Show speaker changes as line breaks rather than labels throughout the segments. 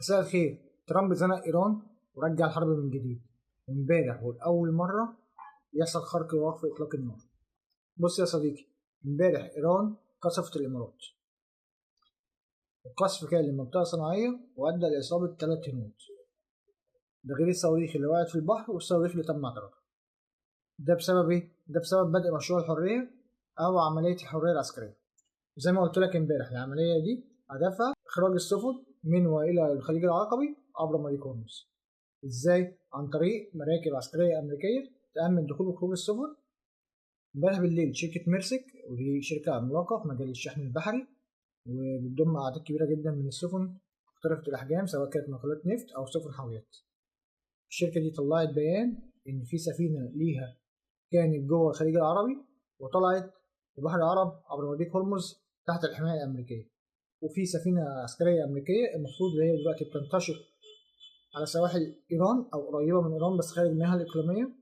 مساء الخير. ترامب زنق إيران ورجع الحرب من جديد، وامبارح والأول مرة يحصل خرق ووقف إطلاق النار. بص يا صديقي، امبارح إيران قصفت الإمارات، القصف كان لمنطقة صناعية وأدى لإصابة 3 هنود، ده غير الصواريخ اللي وقعت في البحر والصواريخ اللي تم اعتراضها. ده بسبب إيه؟ ده بسبب بدء مشروع الحرية أو عملية الحرية العسكرية. زي ما قلت لك امبارح، العملية دي هدفها إخراج السفن من وإلى الخليج العقبي عبر مضيق هرمز. إزاي؟ عن طريق مراكب عسكرية أمريكية تأمن دخول وخروج السفن. امبارح بالليل شركة ميرسك، ودي شركة عملاقة في مجال الشحن البحري وبتضم أعداد كبيرة جدا من السفن مختلفة الأحجام، سواء كانت ناقلات نفط أو سفن حاويات. الشركة دي طلعت بيان إن في سفينة ليها كانت جوه الخليج العربي وطلعت لبحر العرب عبر مضيق هرمز تحت الحماية الأمريكية، وفي سفينة عسكرية أمريكية المفروض هي دلوقتي بتنتشر على سواحل إيران أو قريبة من إيران بس خارج المياه الإقليمية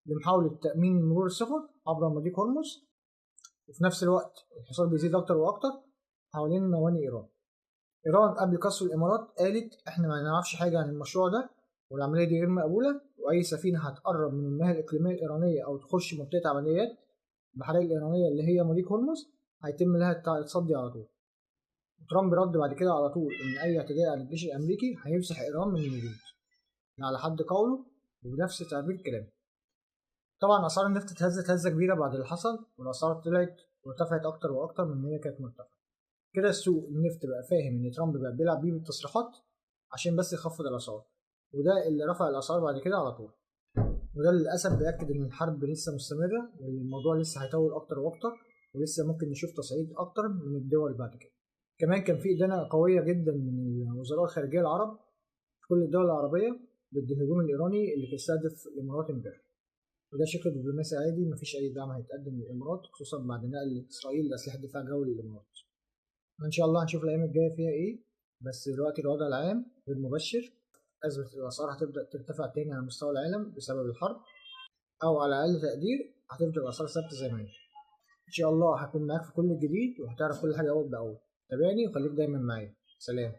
لمحاولة تأمين مرور السفن عبر مضيق هرمز. وفي نفس الوقت الحصار بيزيد أكتر وأكتر حوالين موانئ إيران. إيران قبل قصف الإمارات قالت إحنا ما نعرفش حاجة عن المشروع ده والعملية دي غير مقبولة، وأي سفينة هتقرب من المياه الإقليمية الإيرانية أو تخش منطقة عمليات البحرية الإيرانية اللي هي مضيق هرمز هيتم لها التصدي على طول. ترامب رد بعد كده على طول إن أي اعتداء على الجيش الأمريكي هيمسح إيران من الوجود، على حد قوله وبنفس تعبير كلامه. طبعا أسعار النفط اتهزت هزة كبيرة بعد اللي حصل، والأسعار طلعت وارتفعت أكتر وأكتر من ما هي كانت مرتفعة. كده السوق النفط بقى فاهم إن ترامب بقى بيلعب بيه بالتصريحات عشان بس يخفض الأسعار، وده اللي رفع الأسعار بعد كده على طول. وده للأسف بيأكد إن الحرب لسه مستمرة والموضوع لسه هيطول أكتر وأكتر، ولسه ممكن نشوف تصعيد أكتر من الدول بعد كده. كمان كان في إدانة قوية جدا من وزراء الخارجية العرب في كل الدول العربية ضد الهجوم الإيراني اللي بيستهدف الإمارات امبارح، وده شكل دبلوماسي عادي، مفيش أي دعم هيتقدم للإمارات خصوصا بعد نقل إسرائيل لأسلحة دفاع جوي للإمارات. إن شاء الله هنشوف الأيام الجاية فيها إيه، بس دلوقتي الوضع العام غير مبشر. أزمة الأسعار هتبدأ ترتفع تاني على مستوى العالم بسبب الحرب، أو على أقل تقدير هتفضل الأسعار ثابتة زي ما هي. إن شاء الله هكون معاك في كل جديد وهتعرف كل حاجة أول بأول. تابعني وخليك دايما معايا. سلام.